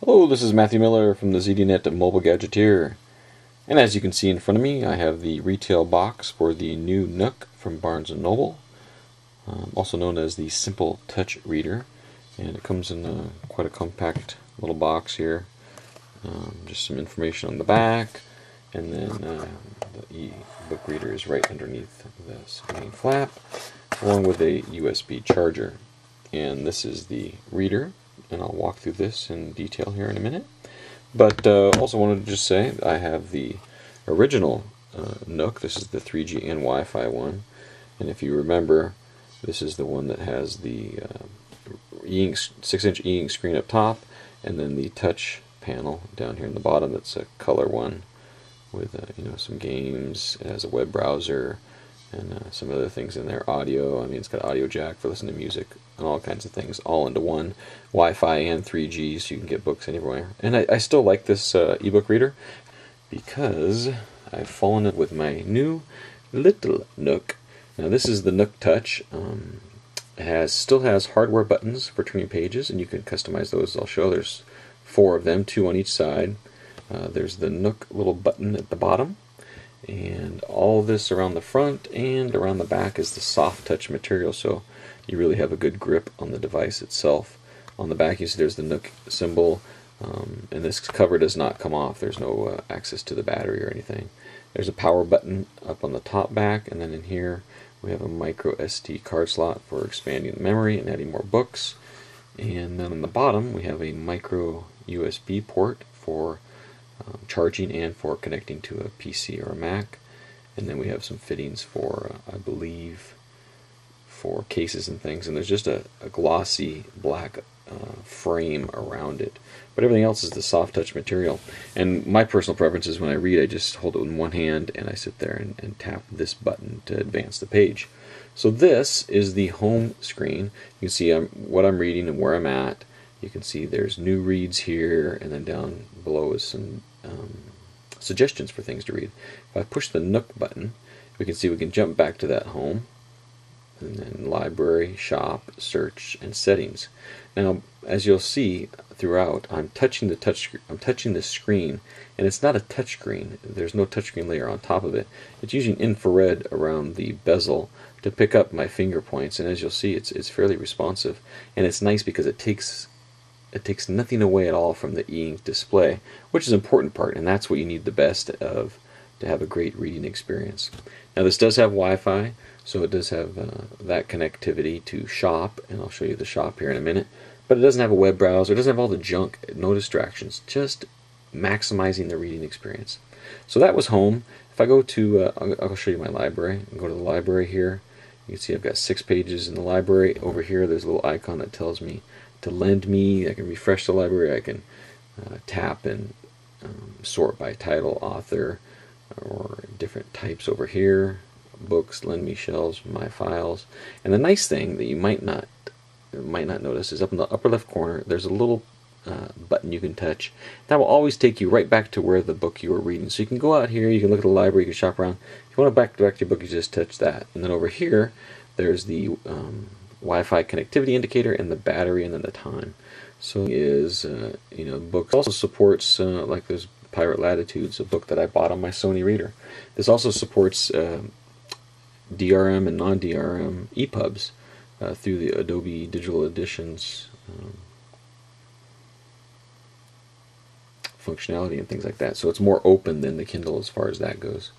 Hello, this is Matthew Miller from the ZDNet Mobile Gadgeteer. And as you can see in front of me, I have the retail box for the new Nook from Barnes Noble, also known as the Simple Touch Reader. And it comes in quite a compact little box here. Just some information on the back, and then the e-book reader is right underneath this main flap, along with a USB charger. And this is the reader, and I'll walk through this in detail here in a minute. But also wanted to just say I have the original Nook. This is the 3G and Wi-Fi one, and if you remember, this is the one that has the 6-inch e-ink screen up top, and then the touch panel down here in the bottom. That's a color one with some games. It has a web browser and some other things in there. Audio. I mean, it's got audio jack for listening to music and all kinds of things, all into one. Wi-Fi and 3G, so you can get books anywhere. And I still like this ebook reader because I've fallen in with my new little Nook. Now this is the Nook Touch. It still has hardware buttons for turning pages, and you can customize those. I'll show. There's 4 of them, 2 on each side. There's the Nook little button at the bottom, and all this around the front and around the back is the soft touch material, so you really have a good grip on the device itself. On the back you see there's the Nook symbol, and this cover does not come off. There's no access to the battery or anything. There's a power button up on the top back, and then in here we have a micro SD card slot for expanding the memory and adding more books. And then on the bottom we have a micro USB port for charging and for connecting to a PC or a Mac. And then we have some fittings for, I believe, for cases and things. And there's just a glossy black frame around it. But everything else is the soft touch material. And my personal preference is when I read, I just hold it in one hand and I sit there and tap this button to advance the page. So this is the home screen. You can see what I'm reading and where I'm at. You can see there's new reads here, and then down below is some suggestions for things to read. If I push the Nook button, we can see we can jump back to that home, and then library, shop, search, and settings. Now, as you'll see throughout, I'm touching the screen, and it's not a touch screen. There's no touchscreen layer on top of it. It's using infrared around the bezel to pick up my finger points, and as you'll see, it's fairly responsive, and it's nice because it takes nothing away at all from the e-ink display, which is an important part, and that's what you need the best of to have a great reading experience. Now this does have Wi-Fi, so it does have that connectivity to shop, and I'll show you the shop here in a minute, but it doesn't have a web browser, it doesn't have all the junk, no distractions, just maximizing the reading experience. So that was home. If I go to, I'll show you my library. I'll go to the library here. You can see I've got 6 pages in the library. Over here there's a little icon that tells me to lend me. I can refresh the library. I can tap and sort by title, author, or different types over here. Books, lend me, shelves, my files. And the nice thing that you might not notice is up in the upper left corner there's a little button you can touch. That will always take you right back to where the book you were reading. So you can go out here, you can look at the library, you can shop around. If you want to back to your book, you just touch that. And then over here there's the Wi-Fi connectivity indicator and the battery, and then the time. So is books also supports like there's Pirate Latitudes, a book that I bought on my Sony reader. This also supports DRM and non-DRM EPUBs through the Adobe Digital Editions functionality and things like that. So it's more open than the Kindle as far as that goes.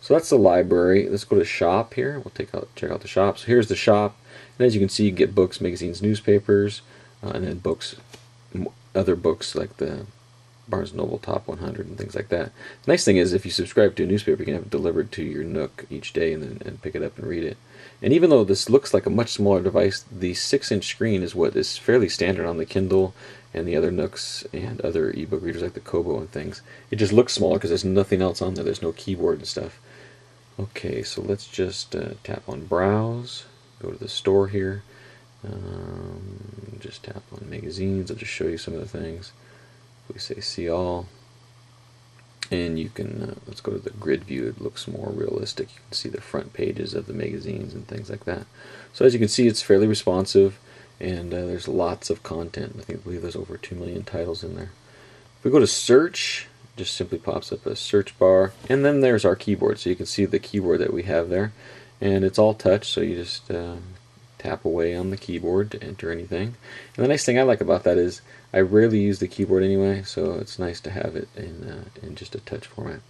So that's the library. Let's go to shop here. We'll check out the shop. So here's the shop. And as you can see, you get books, magazines, newspapers, and then books, other books like the Barnes Noble Top 100 and things like that. The nice thing is if you subscribe to a newspaper, you can have it delivered to your Nook each day and pick it up and read it. And even though this looks like a much smaller device, the 6-inch screen is what is fairly standard on the Kindle and the other Nooks and other ebook readers like the Kobo and things. It just looks smaller because there's nothing else on there. There's no keyboard and stuff. Okay, so let's just tap on Browse, go to the store here, just tap on Magazines. I'll just show you some of the things. We say See All, and you can, let's go to the grid view. It looks more realistic. You can see the front pages of the magazines and things like that. So as you can see, it's fairly responsive, and there's lots of content. I believe there's over 2 million titles in there. If we go to search, just simply pops up a search bar, and then there's our keyboard. So you can see the keyboard that we have there, and it's all touch, so you just tap away on the keyboard to enter anything. And the nice thing I like about that is I rarely use the keyboard anyway, so it's nice to have it in just a touch format.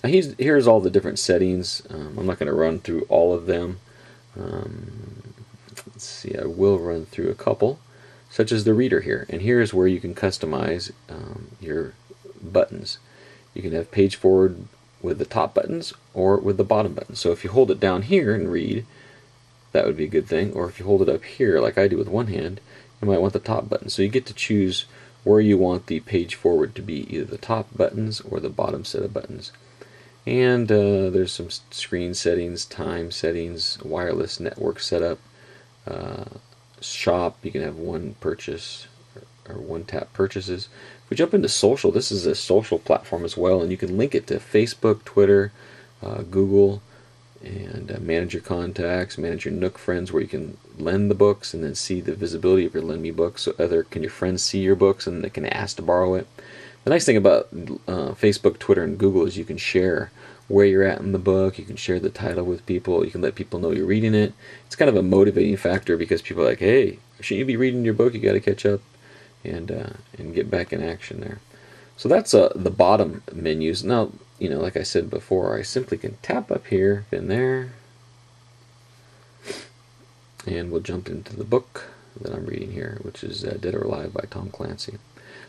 Now here's all the different settings. I'm not going to run through all of them. Let's see, I will run through a couple, such as the reader here. And here's where you can customize your buttons. You can have page forward with the top buttons or with the bottom buttons. So if you hold it down here and read, that would be a good thing. Or if you hold it up here, like I do with one hand, you might want the top button. So you get to choose where you want the page forward to be, either the top buttons or the bottom set of buttons. And there's some screen settings, time settings, wireless network setup, shop. You can have one purchase or one tap purchases. If we jump into social, this is a social platform as well, and you can link it to Facebook, Twitter, Google, and manage your contacts, manage your Nook friends, where you can lend the books and then see the visibility of your Lend Me books. So can your friends see your books and they can ask to borrow it. The nice thing about Facebook, Twitter, and Google is you can share where you're at in the book. You can share the title with people. You can let people know you're reading it. It's kind of a motivating factor because people are like, hey, shouldn't you be reading your book? You got to catch up and get back in action there. So that's the bottom menus. Now, like I said before, I simply can tap up here, in there, and we'll jump into the book that I'm reading here, which is Dead or Alive by Tom Clancy.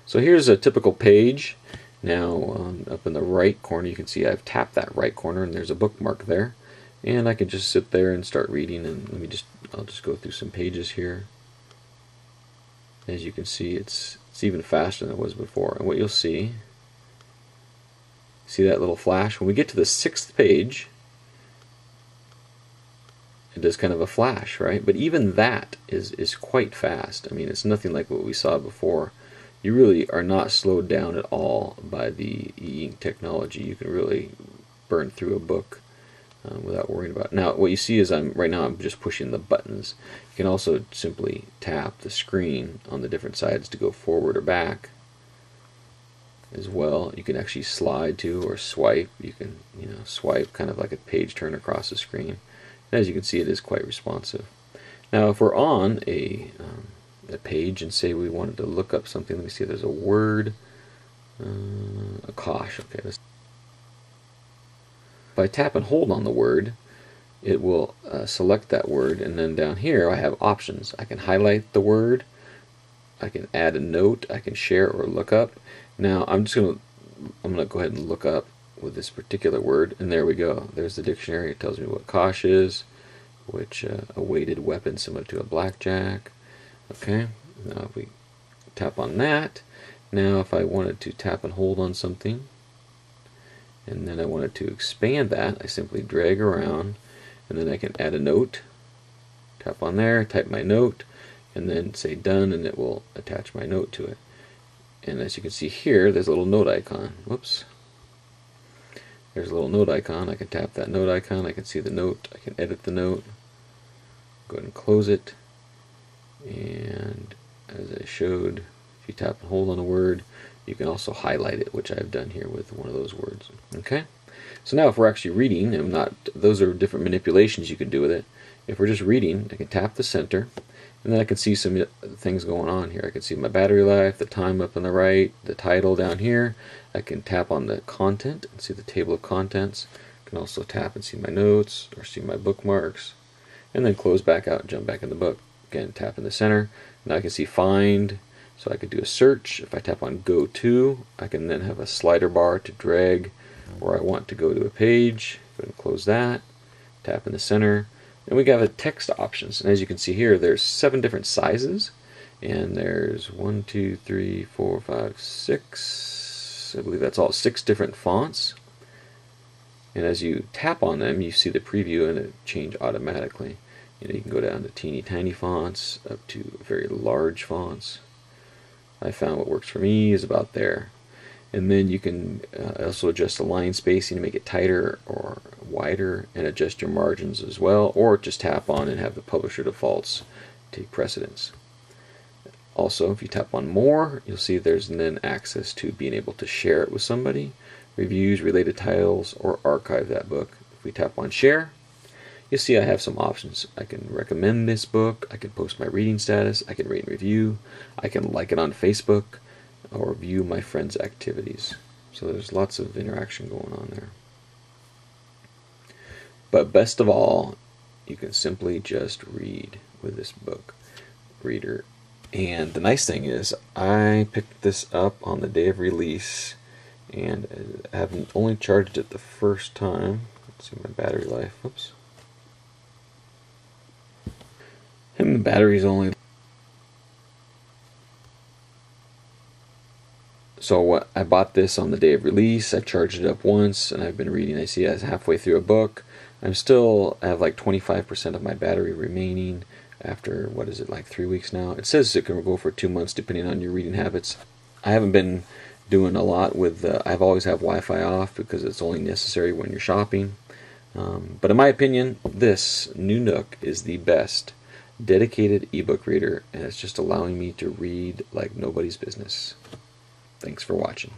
So here's a typical page. Now up in the right corner you can see I've tapped that right corner and there's a bookmark there, and I can just sit there and start reading. And I'll just go through some pages here. As you can see, it's even faster than it was before. And what you'll see that little flash? When we get to the 6th page, it does kind of a flash, right? But even that is quite fast. I mean, it's nothing like what we saw before. You really are not slowed down at all by the e-ink technology. You can really burn through a book without worrying about it. Now, what you see is right now I'm just pushing the buttons. You can also simply tap the screen on the different sides to go forward or back as well. You can actually slide to or swipe. You can swipe kind of like a page turn across the screen. And as you can see, it is quite responsive. Now, if we're on a page and say we wanted to look up something, let me see, there's a word, a kosh. Okay, if I tap and hold on the word, it will select that word, and then down here I have options. I can highlight the word, I can add a note, I can share or look up. Now I'm gonna go ahead and look up with this particular word, and there we go. There's the dictionary. It tells me what kosh is, which a weighted weapon similar to a blackjack. Okay, now if we tap on that, now if I wanted to tap and hold on something, and then I wanted to expand that, I simply drag around, and then I can add a note, tap on there, type my note, and then say done, and it will attach my note to it. And as you can see here, there's a little note icon. Whoops. There's a little note icon. I can tap that note icon, I can see the note, I can edit the note, go ahead and close it. And as I showed, if you tap and hold on a word, you can also highlight it, which I've done here with one of those words. Okay, so now if we're actually reading, those are different manipulations you can do with it. If we're just reading, I can tap the center, and then I can see some things going on here. I can see my battery life, the time up on the right, the title down here. I can tap on the content and see the table of contents. I can also tap and see my notes or see my bookmarks, and then close back out and jump back in the book. Again, tap in the center. Now I can see find, so I could do a search. If I tap on go to, I can then have a slider bar to drag where I want to go to a page. Go ahead and close that. Tap in the center. And we got the text options. And as you can see here, there's 7 different sizes. And there's 1, 2, 3, 4, 5, 6. I believe that's all 6 different fonts. And as you tap on them, you see the preview and it change automatically. You can go down to teeny tiny fonts up to very large fonts. I found what works for me is about there. And then you can also adjust the line spacing to make it tighter or wider, and adjust your margins as well, or just tap on and have the publisher defaults take precedence. Also, if you tap on more, you'll see there's then access to being able to share it with somebody, reviews, related titles, or archive that book. If we tap on share, you'll see I have some options. I can recommend this book, I can post my reading status, I can rate and review, I can like it on Facebook, or view my friends' activities. So there's lots of interaction going on there. But best of all, you can simply just read with this book reader. And the nice thing is, I picked this up on the day of release, and I haven't only charged it the first time. Let's see my battery life. Oops. And the battery's only... So what, I bought this on the day of release, I charged it up once, and I've been reading. I see I was halfway through a book. I have like 25% of my battery remaining after, what is it, like 3 weeks now? It says it can go for 2 months depending on your reading habits. I haven't been doing a lot with, I've always have Wi-Fi off because it's only necessary when you're shopping. But in my opinion, this new Nook is the best dedicated ebook reader, and it's just allowing me to read like nobody's business. Thanks for watching.